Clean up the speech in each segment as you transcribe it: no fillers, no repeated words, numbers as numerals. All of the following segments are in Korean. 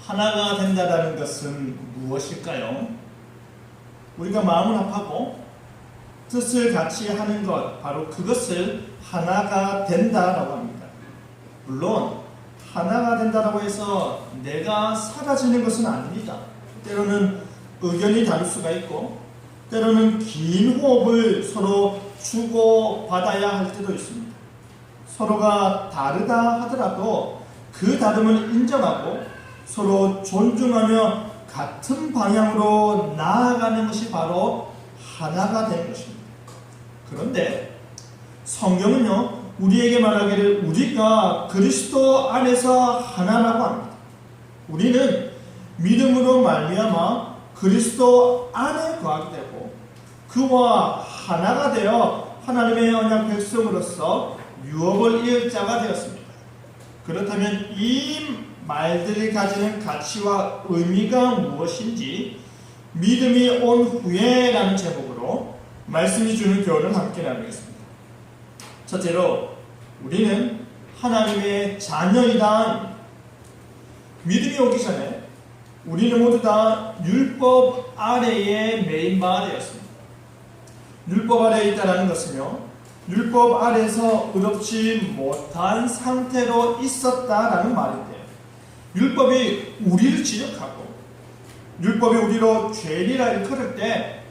하나가 된다는 것은 무엇일까요? 우리가 마음을 합하고 뜻을 같이 하는 것, 바로 그것을 하나가 된다라고 합니다. 물론 하나가 된다라고 해서 내가 사라지는 것은 아닙니다. 때로는 의견이 다를 수가 있고 때로는 긴 호흡을 서로 주고받아야 할 때도 있습니다. 서로가 다르다 하더라도 그 다름을 인정하고 서로 존중하며 같은 방향으로 나아가는 것이 바로 하나가 되는 것입니다. 그런데 성경은요, 우리에게 말하기를 우리가 그리스도 안에서 하나라고 합니다. 우리는 믿음으로 말미암아 그리스도 안에 거하게 되고 그와 하나가 되어 하나님의 언약 백성으로서 유업을 이을 자가 되었습니다. 그렇다면 이 말들이 가지는 가치와 의미가 무엇인지 믿음이 온 후에라는 제목으로 말씀이 주는 교훈을 함께 나누겠습니다. 첫째로 우리는 하나님의 자녀이다. 믿음이 오기 전에 우리는 모두 다 율법 아래에 매인 바가 되었습니다. 율법 아래에 있다는 것은요, 율법 아래에서 의롭지 못한 상태로 있었다라는 말인데요. 율법이 우리를 지적하고 율법이 우리로 죄인이라 일컬을 때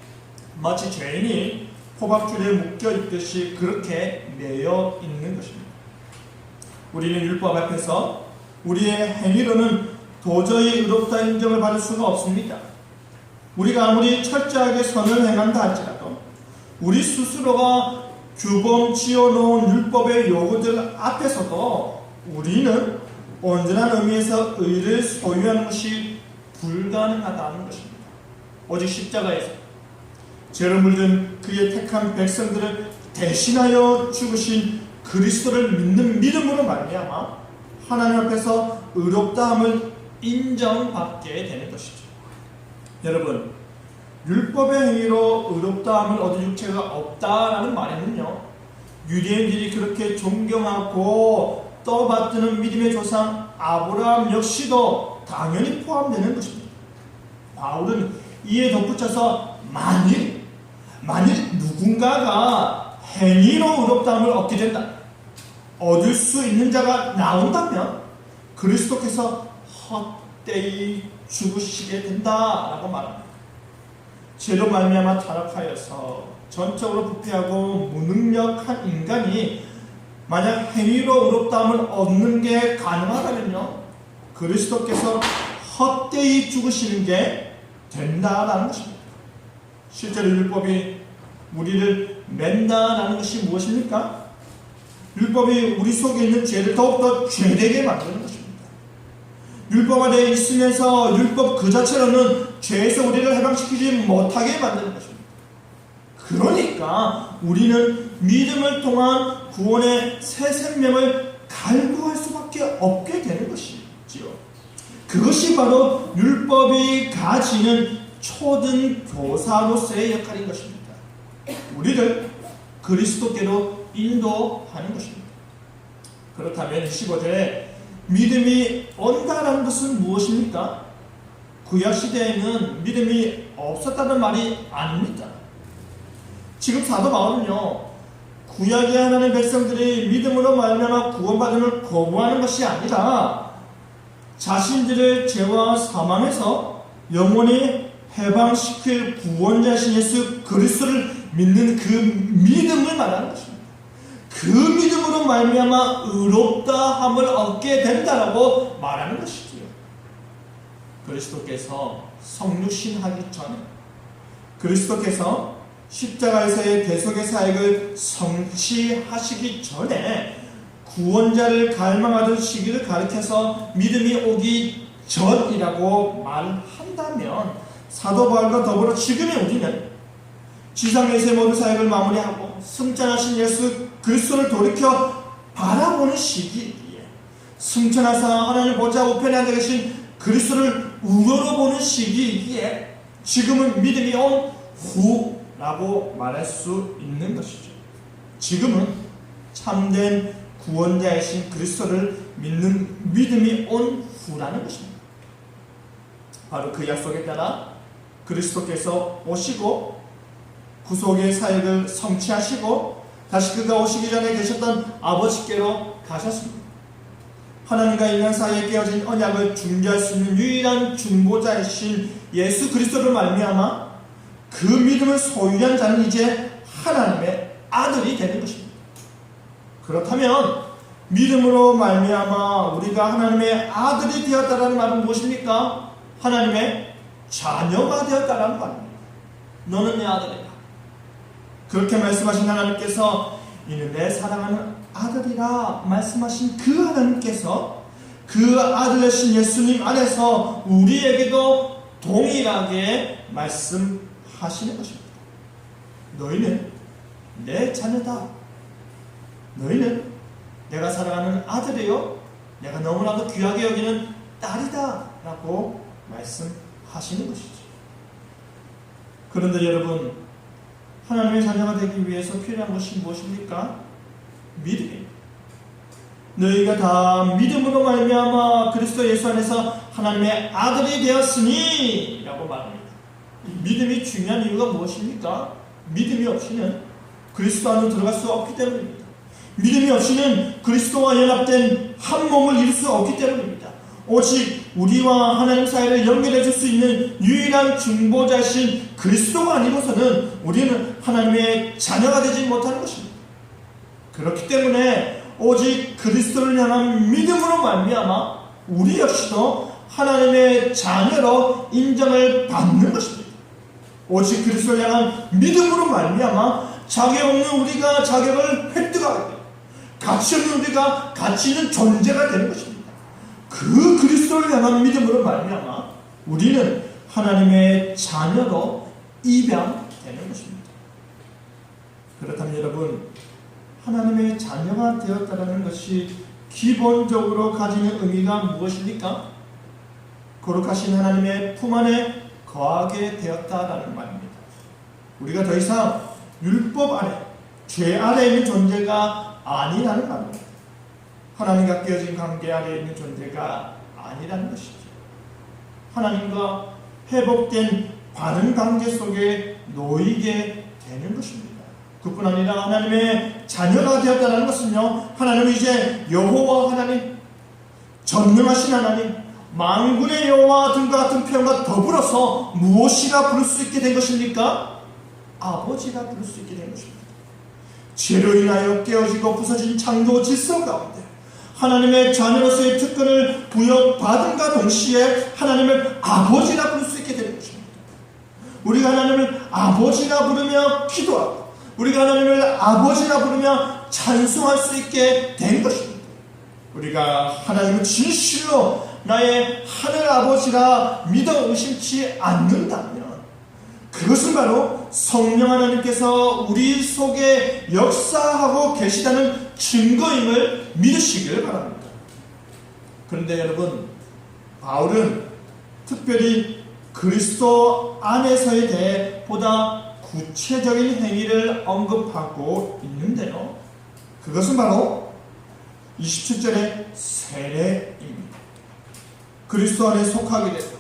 마치 죄인이 호박줄에 묶여 있듯이 그렇게 매여 있는 것입니다. 우리는 율법 앞에서 우리의 행위로는 도저히 의롭다 인정을 받을 수가 없습니다. 우리가 아무리 철저하게 선을 행한다 할지라도 우리 스스로가 규범 지어놓은 율법의 요구들 앞에서도 우리는 온전한 의미에서 의를 소유하는 것이 불가능하다는 것입니다. 오직 십자가에서 죄를 물든 그의 택한 백성들을 대신하여 죽으신 그리스도를 믿는 믿음으로 말미암아 하나님 앞에서 의롭다함을 인정받게 되는 것이죠. 여러분, 율법의 행위로 의롭다함을 얻은 육체가 없다라는 말에는요, 유대인들이 그렇게 존경하고 떠받드는 믿음의 조상 아브라함 역시도 당연히 포함되는 것입니다. 바울은 이에 덧붙여서 만일 누군가가 행위로 의롭다함을 얻게 된다, 얻을 수 있는 자가 나온다면 그리스도께서 헛되이 죽으시게 된다라고 말합니다. 죄로 말미암아 타락하여서 전적으로 부패하고 무능력한 인간이 만약 행위로 의롭다함을 얻는 게 가능하다면요, 그리스도께서 헛되이 죽으시는 게 된다라는 것입니다. 실제로 율법이 우리를 맨다라는 것이 무엇입니까? 율법이 우리 속에 있는 죄를 더욱더 죄되게 만드는 것입니다. 율법 안에 있으면서 율법 그 자체로는 죄에서 우리를 해방시키지 못하게 만드는 것입니다. 그러니까 우리는 믿음을 통한 구원의 새 생명을 갈구할 수밖에 없게 되는 것이지요. 그것이 바로 율법이 가지는 초등 교사로서의 역할인 것입니다. 우리를 그리스도께로 인도하는 것입니다. 그렇다면 15절에 믿음이 온다라는 것은 무엇입니까? 구약시대에는 믿음이 없었다는 말이 아닙니다. 지금 사도 바울은요, 구약의 하나님 백성들이 믿음으로 말미암아 구원받음을 거부하는 것이 아니라 자신들을 죄와 사망에서 영원히 해방시킬 구원자신 예수 그리스도를 믿는 그 믿음을 말하는 것입니다. 그 믿음으로 말미암아 의롭다함을 얻게 된다라고 말하는 것이지요. 그리스도께서 성육신하기 전에, 그리스도께서 십자가에서의 대속의 사역을 성취하시기 전에 구원자를 갈망하던 시기를 가리켜서 믿음이 오기 전이라고 말한다면 사도 바울과 더불어 지금의 우리는 지상에서의 모든 사역을 마무리하고 승천하신 예수 그리스도를 돌이켜 바라보는 시기이기에, 승천하사 하나님 보좌 우편에 앉아 계신 그리스도를 우러러보는 시기이기에 지금은 믿음이 온 후라고 말할 수 있는 것이죠. 지금은 참된 구원자이신 그리스도를 믿는 믿음이 온 후라는 것입니다. 바로 그 약속에 따라 그리스도께서 오시고 구속의 사역을 성취하시고 다시 그가 오시기 전에 계셨던 아버지께로 가셨습니다. 하나님과 인간 사이에 깨어진 언약을 중재할 수 있는 유일한 중보자이신 예수 그리스도를 말미암아 그 믿음을 소유한 자는 이제 하나님의 아들이 되는 것입니다. 그렇다면 믿음으로 말미암아 우리가 하나님의 아들이 되었다라는 말은 무엇입니까? 하나님의 자녀가 되었다라는 말입니다. 너는 내 아들이다. 그렇게 말씀하신 하나님께서 이는 내 사랑하는 아들이라 말씀하신 그 하나님께서 그 아들 되신 예수님 안에서 우리에게도 동일하게 말씀하시는 것입니다. 너희는 내 자녀다. 너희는 내가 사랑하는 아들이요 내가 너무나도 귀하게 여기는 딸이다 라고 말씀하시는 것이죠. 그런데 여러분, 하나님의 자녀가 되기 위해서 필요한 것이 무엇입니까? 믿음입니다. 너희가 다 믿음으로 말미암아 그리스도 예수 안에서 하나님의 아들이 되었으니 라고 말합니다. 믿음이 중요한 이유가 무엇입니까? 믿음이 없이는 그리스도 안으로 들어갈 수 없기 때문입니다. 믿음이 없이는 그리스도와 연합된 한 몸을 이룰 수 없기 때문입니다. 오직 우리와 하나님 사이를 연결해 줄 수 있는 유일한 중보자이신 그리스도가 아니고서는 우리는 하나님의 자녀가 되지 못하는 것입니다. 그렇기 때문에 오직 그리스도를 향한 믿음으로 말미암아 우리 역시도 하나님의 자녀로 인정을 받는 것입니다. 오직 그리스도를 향한 믿음으로 말미암아 자격 없는 우리가 자격을 획득하게 됩니다. 가치 없는 우리가 가치 있는 존재가 되는 것입니다. 그 그리스도를 향한 믿음으로 말미암아 우리는 하나님의 자녀로 입양되는 것입니다. 그렇다면 여러분, 하나님의 자녀가 되었다는 것이 기본적으로 가지는 의미가 무엇입니까? 거룩하신 하나님의 품 안에 거하게 되었다라는 말입니다. 우리가 더 이상 율법 아래, 죄 아래 있는 존재가 아니라는 말입니다. 하나님과 깨어진 관계 아래 있는 존재가 아니라는 것이죠. 하나님과 회복된 바른 관계 속에 놓이게 되는 것입니다. 그뿐 아니라 하나님의 자녀가 되었다는 것은요, 하나님은 이제 여호와 하나님, 전능하신 하나님, 만군의 여호와 등과 같은 표현과 더불어서 무엇이라 부를 수 있게 된 것입니까? 아버지라 부를 수 있게 된 것입니다. 죄로 인하여 깨어지고 부서진 창조 질서 가운데 하나님의 자녀로서의 특권을 부여받음과 동시에 하나님을 아버지라 부를 수 있게 되는 것입니다. 우리가 하나님을 아버지라 부르며 기도하고 우리가 하나님을 아버지라 부르며 찬송할 수 있게 된 것입니다. 우리가 하나님을 진실로 나의 하늘 아버지라 믿어 의심치 않는다면 그것은 바로 성령 하나님께서 우리 속에 역사하고 계시다는 증거임을 믿으시길 바랍니다. 그런데 여러분, 바울은 특별히 그리스도 안에서에 대해 보다 구체적인 행위를 언급하고 있는데요, 그것은 바로 27절의 세례입니다. 그리스도 안에 속하게 되고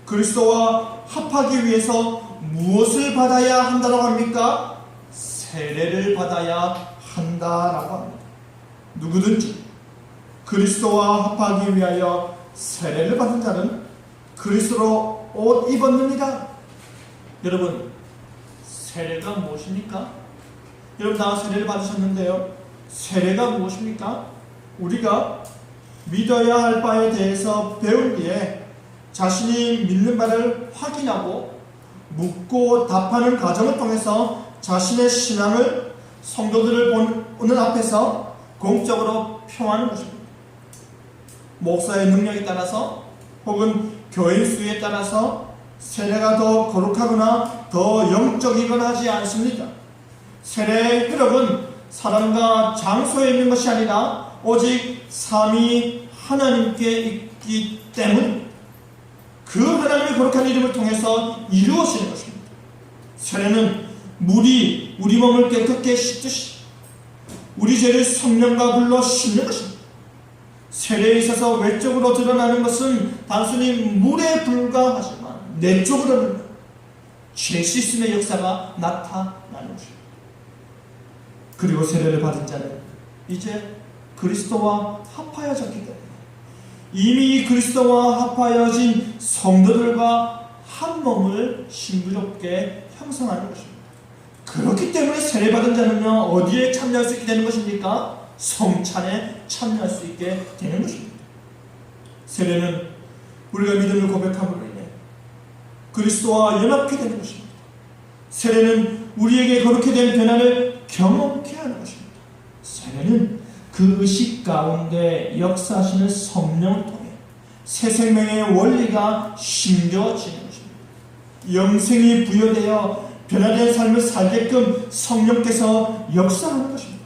그리스도와 합하기 위해서 무엇을 받아야 한다고 합니까? 세례를 받아야 한다라고 합니다. 누구든지 그리스도와 합하기 위하여 세례를 받은 자는 그리스도로 옷 입었느니라. 여러분, 세례가 무엇입니까? 여러분 다 세례를 받으셨는데요, 세례가 무엇입니까? 우리가 믿어야 할 바에 대해서 배운 뒤에 자신이 믿는 바를 확인하고 묻고 답하는 과정을 통해서 자신의 신앙을 성도들을 보는 앞에서 공적으로 표하는 것입니다. 목사의 능력에 따라서 혹은 교인 수에 따라서 세례가 더 거룩하거나 더 영적이거나 하지 않습니다. 세례의 흐름은 사람과 장소에 있는 것이 아니라 오직 삼위 하나님께 있기 때문입니다. 그 하나님의 거룩한 이름을 통해서 이루어지는 것입니다. 세례는 물이 우리 몸을 깨끗게 씻듯이 우리 죄를 성령과 불로 씻는 것입니다. 세례에 있어서 외적으로 드러나는 것은 단순히 물에 불과하지만 내적으로는 죄 씻음의 역사가 나타나는 것입니다. 그리고 세례를 받은 자는 이제 그리스도와 합하여졌기 때문에 이미 그리스도와 합하여진 성도들과 한 몸을 신비롭게 형성하는 것입니다. 그렇기 때문에 세례받은 자는요, 어디에 참여할 수 있게 되는 것입니까? 성찬에 참여할 수 있게 되는 것입니다. 세례는 우리가 믿음을 고백함으로 인해 그리스도와 연합게 되는 것입니다. 세례는 우리에게 그렇게 된 변화를 경험케 하는 것입니다. 세례는 그 의식 가운데 역사하시는 성령을 통해 새 생명의 원리가 심겨지는 것입니다. 영생이 부여되어 변화된 삶을 살게끔 성령께서 역사하는 것입니다.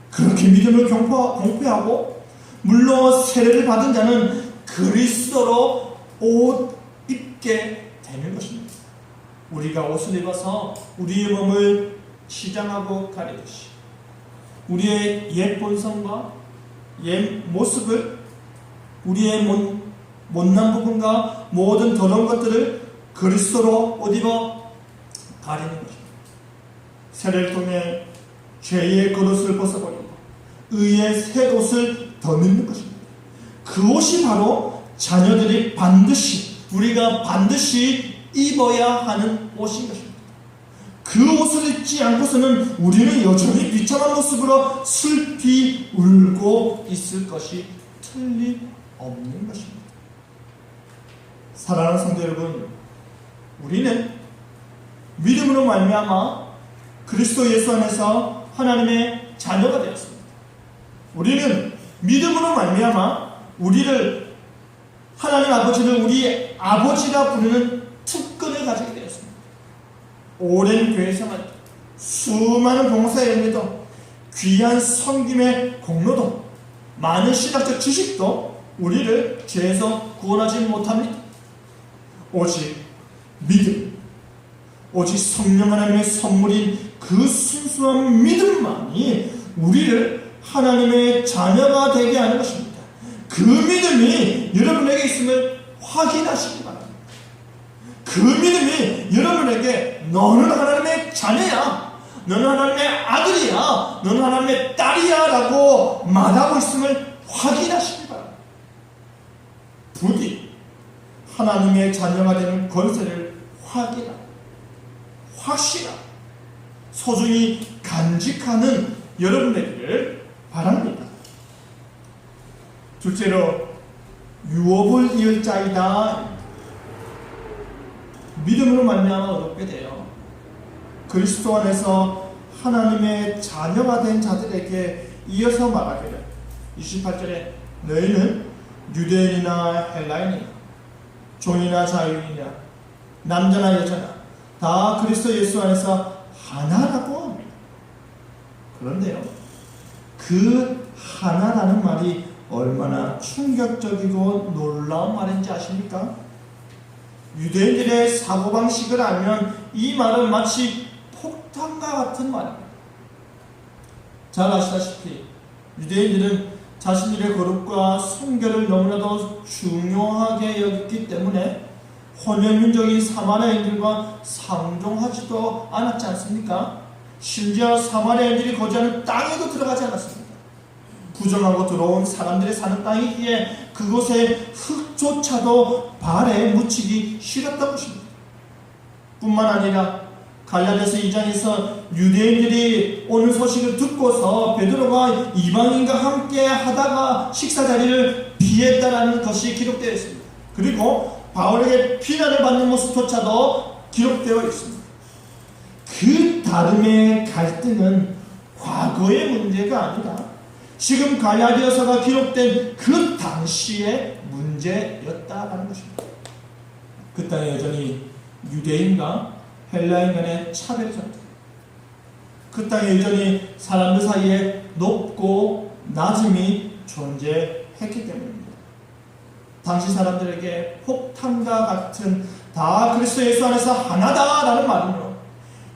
그렇게 믿음을 공표하고 물론 세례를 받은 자는 그리스도로 옷 입게 되는 것입니다. 우리가 옷을 입어서 우리의 몸을 치장하고 가리듯이 우리의 옛 본성과 옛 모습을, 우리의 못난 부분과 모든 더러운 것들을 그리스도로 옷 입어 가리는 것입니다. 세례를 통해 죄의 겉옷을 벗어버리고 의의 새 옷을 덧입는 것입니다. 그 옷이 바로 자녀들이 우리가 반드시 입어야 하는 옷인 것입니다. 그 옷을 입지 않고서는 우리는 여전히 비참한 모습으로 슬피 울고 있을 것이 틀림없는 것입니다. 사랑하는 성도 여러분, 우리는 믿음으로 말미암아 그리스도 예수 안에서 하나님의 자녀가 되었습니다. 우리는 믿음으로 말미암아 하나님 아버지를 우리 아버지라 부르는 특권을 가지게 되었습니다. 오랜 교회 생활, 수많은 봉사의 은혜도, 귀한 섬김의 공로도, 많은 신학적 지식도 우리를 죄에서 구원하지 못합니다. 오직 믿음, 오직 성령 하나님의 선물인 그 순수한 믿음만이 우리를 하나님의 자녀가 되게 하는 것입니다. 그 믿음이 여러분에게 있음을 확인하시기 바랍니다. 그 믿음이 여러분에게 너는 하나님의 자녀야, 너는 하나님의 아들이야, 너는 하나님의 딸이야 라고 말하고 있음을 확인하시기 바랍니다. 부디 하나님의 자녀가 되는 권세를 확실하고 소중히 간직하는 여러분 되기를 바랍니다. 둘째로 유업을 이을 자이다. 믿음으로 말미암아 얻게 되어 그리스도 안에서 하나님의 자녀가 된 자들에게 이어서 말하기를 28절에 너희는 유대인이나 헬라인이나 종이나 자유인이나 남자나 여자나 다 그리스도 예수 안에서 하나라고 합니다. 그런데요, 그 하나라는 말이 얼마나 충격적이고 놀라운 말인지 아십니까? 유대인들의 사고방식을 알면 이 말은 마치 폭탄과 같은 말입니다. 잘 아시다시피 유대인들은 자신들의 거룩과 순결을 너무나도 중요하게 여겼기 때문에 혼혈민족인 사마리아인들과 상종하지도 않았지 않습니까? 심지어 사마리아인들이 거주하는 땅에도 들어가지 않았습니다. 부정하고 들어온 사람들이 사는 땅이기에 그곳에 흙조차도 발에 묻히기 싫었던 것입니다. 뿐만 아니라 갈라디아서 2장에서 유대인들이 오는 소식을 듣고서 베드로가 이방인과 함께 하다가 식사 자리를 피했다라는 것이 기록되어 있습니다. 그리고 바울에게 비난을 받는 모습조차도 기록되어 있습니다. 그 다름의 갈등은 과거의 문제가 아니라 지금 갈라디아서가 기록된 그 당시의 문제였다라는 것입니다. 그 땅에 여전히 유대인과 헬라인 간의 차별 전쟁, 그 땅에 여전히 사람들 사이에 높고 낮음이 존재했기 때문입니다. 당시 사람들에게 폭탄과 같은 다 그리스도 예수 안에서 하나다라는 말은요,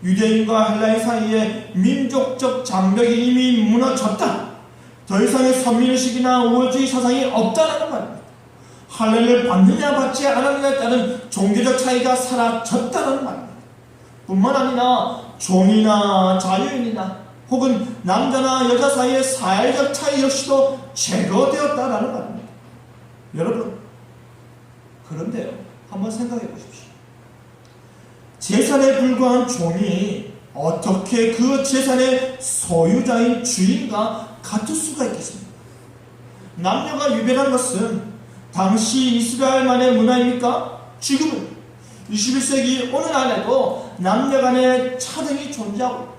유대인과 헬라인 사이에 민족적 장벽이 이미 무너졌다, 더 이상의 선민의식이나 우월주의 사상이 없다는 말입니다. 할례를 받느냐 받지 않느냐에 따른 종교적 차이가 사라졌다는 말입니다. 뿐만 아니라 종이나 자유인이나 혹은 남자나 여자 사이의 사회적 차이 역시도 제거되었다라는 말입니다. 여러분, 그런데요, 한번 생각해 보십시오. 재산에 불과한 종이 어떻게 그 재산의 소유자인 주인과 같을 수가 있겠습니까? 남녀가 유별한 것은 당시 이스라엘만의 문화입니까? 지금은 21세기 오늘날에도 남녀 간의 차등이 존재하고 있고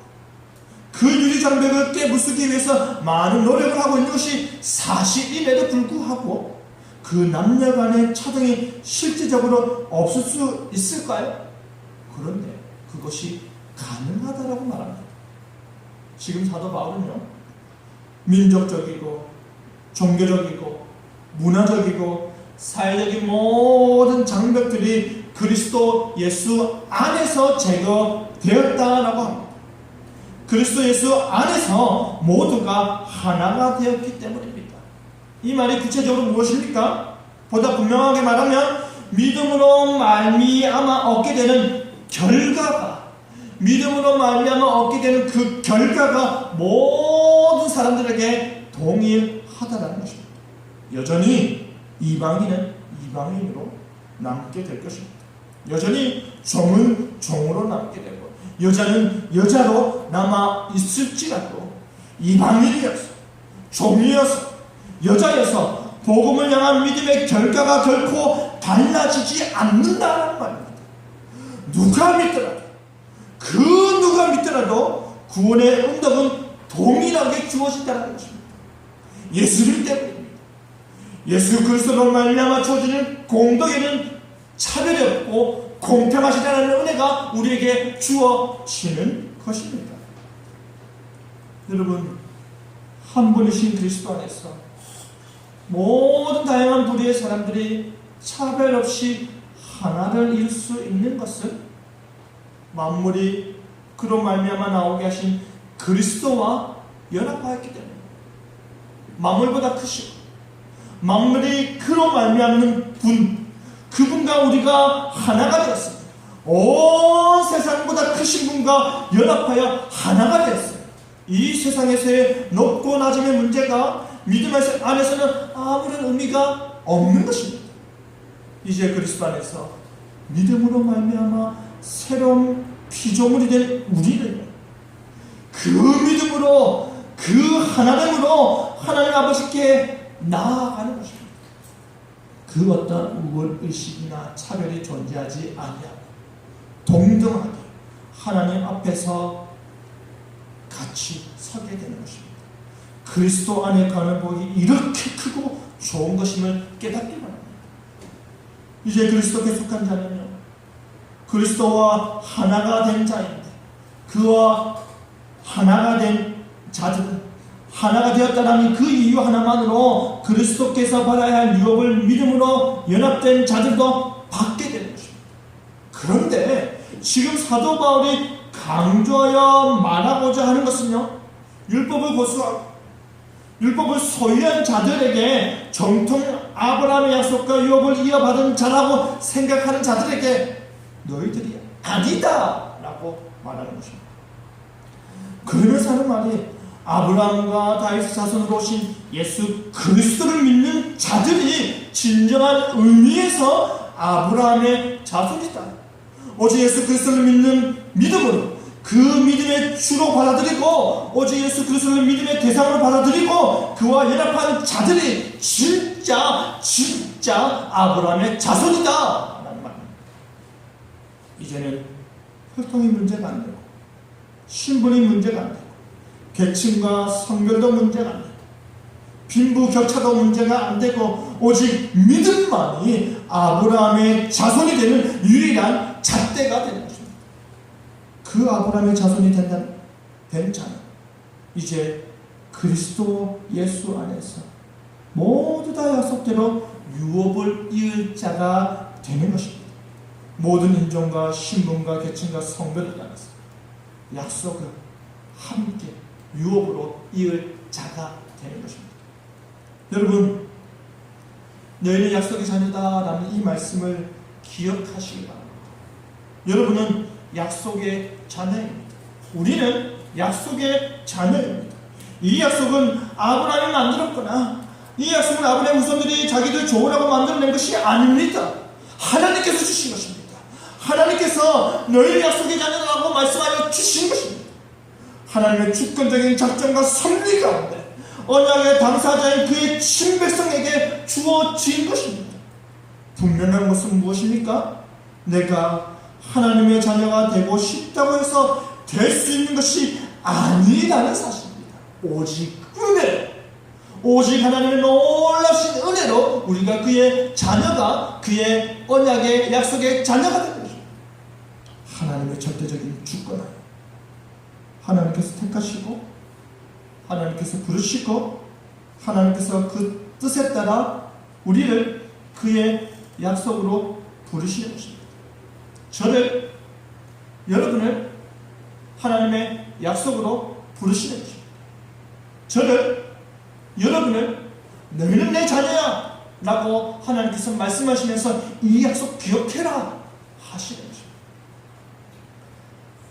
그 유리장벽을 깨부수기 위해서 많은 노력을 하고 있는 것이 사실임에도 불구하고 그 남녀 간의 차등이 실질적으로 없을 수 있을까요? 그런데 그것이 가능하다라고 말합니다. 지금 사도 바울은요, 민족적이고 종교적이고 문화적이고 사회적인 모든 장벽들이 그리스도 예수 안에서 제거되었다라고 합니다. 그리스도 예수 안에서 모두가 하나가 되었기 때문입니다. 이 말이 구체적으로 무엇입니까? 보다 분명하게 말하면 믿음으로 말미암아 얻게 되는 결과가, 믿음으로 말미암아 얻게 되는 그 결과가 모든 사람들에게 동일하다는 것입니다. 여전히 이방인은 이방인으로 남게 될 것입니다. 여전히 종은 종으로 남게 되고 여자는 여자로 남아 있을지라도 이방인이어서 종이어서 여자여서 복음을 향한 믿음의 결과가 결코 달라지지 않는다는 말입니다. 누가 믿더라도, 그 누가 믿더라도 구원의 응답은 동일하게 주어진다는 것입니다. 예수님 때문입니다. 예수 그리스도로 말미암아 주어지는 공덕에는 차별이 없고 공평하시다는 은혜가 우리에게 주어지는 것입니다. 여러분, 한 분이신 그리스도 안에서 모든 다양한 부류의 사람들이 차별 없이 하나를 이룰 수 있는 것은 만물이 그로 말미암아 나오게 하신 그리스도와 연합하였기 때문입니다. 만물보다 크시고 만물이 그로 말미암는 분, 그분과 우리가 하나가 되었습니다. 온 세상보다 크신 분과 연합하여 하나가 되었어요. 이 세상에서의 높고 낮음의 문제가 믿음 안에서는 아무런 의미가 없는 것입니다. 이제 그리스도 안에서 믿음으로 말미암아 새로운 피조물이 된 우리는 그 믿음으로, 그 하나됨으로 하나님 아버지께 나아가는 것입니다. 그 어떤 우월의식이나 차별이 존재하지 아니하고 동등하게 하나님 앞에서 같이 서게 되는 것입니다. 그리스도 안에 가는 복이 이렇게 크고 좋은 것임을 깨닫기 바랍니다. 이제 그리스도께 속한 자는요, 그리스도와 하나가 된 자인데, 그와 하나가 된 자들은, 하나가 되었다는 그 이유 하나만으로 그리스도께서 받아야 할 유업을 믿음으로 연합된 자들도 받게 되는 것입니다. 그런데 지금 사도 바울이 강조하여 말하고자 하는 것은요, 율법을 고수하고 율법을 소유한 자들에게 정통 아브라함의 약속과 유업을 이어받은 자라고 생각하는 자들에게 너희들이 아니다 라고 말하는 것입니다. 그러면서 하는 말이 아브라함과 다윗 자손으로 오신 예수 그리스도를 믿는 자들이 진정한 의미에서 아브라함의 자손이다. 오직 예수 그리스도를 믿는 믿음으로 그 믿음의 주로 받아들이고 오직 예수 그리스도를 믿음의 대상으로 받아들이고 그와 연합한 자들이 진짜 아브라함의 자손이다 라는 말입니다. 이제는 혈통이 문제가 안 되고 신분이 문제가 안 되고 계층과 성별도 문제가 안 되고 빈부격차도 문제가 안 되고 오직 믿음만이 아브라함의 자손이 되는 유일한 잣대가 되는 것입니다. 그 아브라함의 자손이 된 자는 이제 그리스도 예수 안에서 모두 다 약속대로 유업을 이을 자가 되는 것입니다. 모든 인종과 신분과 계층과 성별을 떠나서 약속을 함께 유업으로 이을 자가 되는 것입니다. 여러분, 너희는 약속의 자녀다라는 이 말씀을 기억하시기 바랍니다. 여러분은 약속의 자녀입니다. 우리는 약속의 자녀입니다. 이 약속은 아브라함이 만들었거나 이 약속은 아브라함의 후손들이 자기들 좋으라고 만들어낸 것이 아닙니다. 하나님께서 주신 것입니다. 하나님께서 너희는 약속의 자녀라고 말씀하여 주신 것입니다. 하나님의 주권적인 작정과 섭리 가운데 언약의 당사자인 그의 친백성에게 주어진 것입니다. 분명한 것은 무엇입니까? 내가 하나님의 자녀가 되고 싶다고 해서 될 수 있는 것이 아니라는 사실입니다. 오직 은혜로, 오직 하나님의 놀라신 은혜로 우리가 그의 자녀가, 그의 언약의 약속의 자녀가 되는 것입니다. 하나님의 절대적인 주권하에 하나님께서 택하시고 하나님께서 부르시고 하나님께서 그 뜻에 따라 우리를 그의 약속으로 부르시는 것입니다. 저를, 여러분을 하나님의 약속으로 부르시는 것입니다. 저를, 여러분을 너희는 내 자녀야 라고 하나님께서 말씀하시면서 이 약속 기억해라 하시는 것입니다.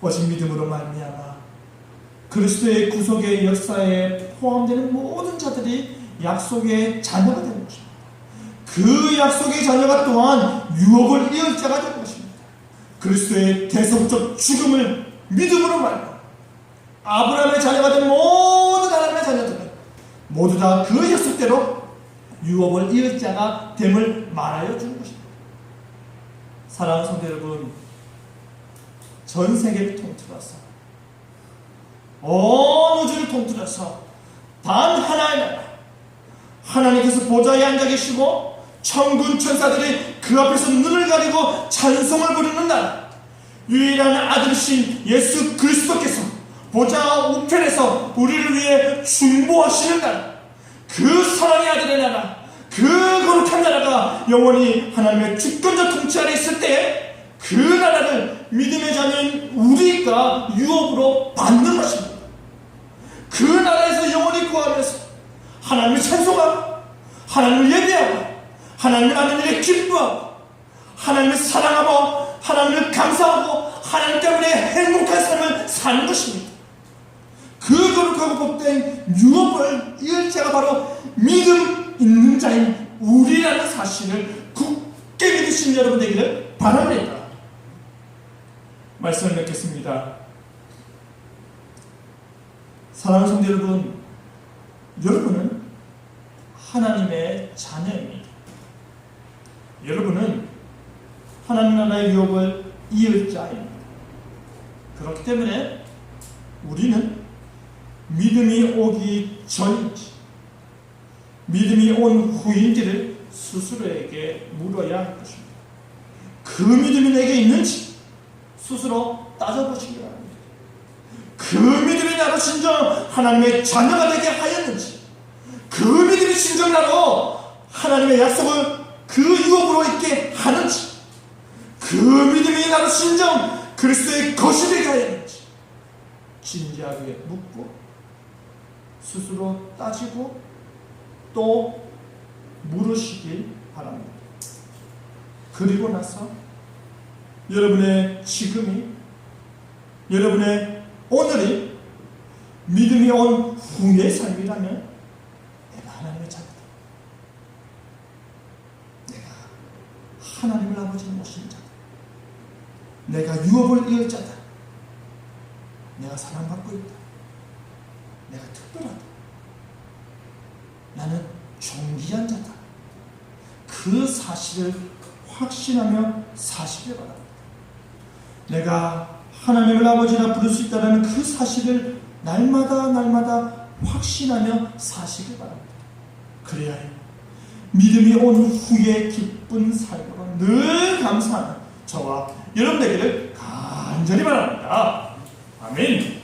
오직 믿음으로 말미암아 그리스도의 구속의 역사에 포함되는 모든 자들이 약속의 자녀가 되는 것입니다. 그 약속의 자녀가 또한 유업을 이을 자가 되는 것입니다. 그리스도의 대속적 죽음을 믿음으로 말미암아 아브라함의 자녀가 된 모든 하나님의 자녀들은 모두 다 그 약속대로 유업을 이을 자가 됨을 말하여 주는 것입니다. 사랑하는 성도 여러분, 전 세계를 통틀어서 온 우주를 통틀어서 단 하나의 나라, 하나님께서 보좌에 앉아 계시고 천군 천사들이 그 앞에서 눈을 가리고 찬송을 부르는 나라, 유일한 아들이신 예수 그리스도께서 보좌 우편에서 우리를 위해 중보하시는 나라, 그 사랑의 아들의 나라, 그 거룩한 나라가 영원히 하나님의 주권자 통치 아래 있을 때에 그 나라를 믿음의 자녀인 우리가 유업으로 받는 것입니다. 그 나라에서 영원히 구하면서 하나님을 찬송하고 하나님을 예배하고 하나님을 아는 일에 기뻐하고 하나님을 사랑하고 하나님을 감사하고 하나님 때문에 행복한 삶을 사는 것입니다. 그 거룩하고 복된 유업을 이을 자가 바로 믿음 있는 자인 우리라는 사실을 굳게 믿으시는 여러분 되기를 바랍니다. 말씀을 맺겠습니다. 사랑하는 성도 여러분, 여러분은 하나님의 자녀입니다. 여러분은 하나님 나라의 유업을 이을 자입니다. 그렇기 때문에 우리는 믿음이 오기 전인지 믿음이 온 후인지를 스스로에게 물어야 할 것입니다. 그 믿음이 내게 있는지 스스로 따져보시기 바랍니다. 그 믿음이 나로 진정 하나님의 자녀가 되게 하였는지, 그 믿음이 진정 나로 하나님의 약속을 그 유업으로 있게 하는지, 그 믿음이 나로 진정 그리스도의 것이 되게 하였는지 진지하게 묻고 스스로 따지고 또 물으시길 바랍니다. 그리고 나서 여러분의 지금이, 여러분의 오늘이 믿음이 온 후의 삶이라면 내가 하나님의 자녀다, 내가 하나님을 아버지로 모시는 자다, 내가 유업을 이을 자다, 내가 사랑받고 있다, 내가 특별하다, 나는 존귀한 자다, 그 사실을 확신하며 사시길 바랍니다. 내가 하나님을 아버지라 부를 수 있다는 그 사실을 날마다 확신하며 사시길 바랍니다. 그래야 믿음이 온 후에 기쁜 삶으로 늘 감사하는 저와 여러분 되기를 간절히 바랍니다. 아멘.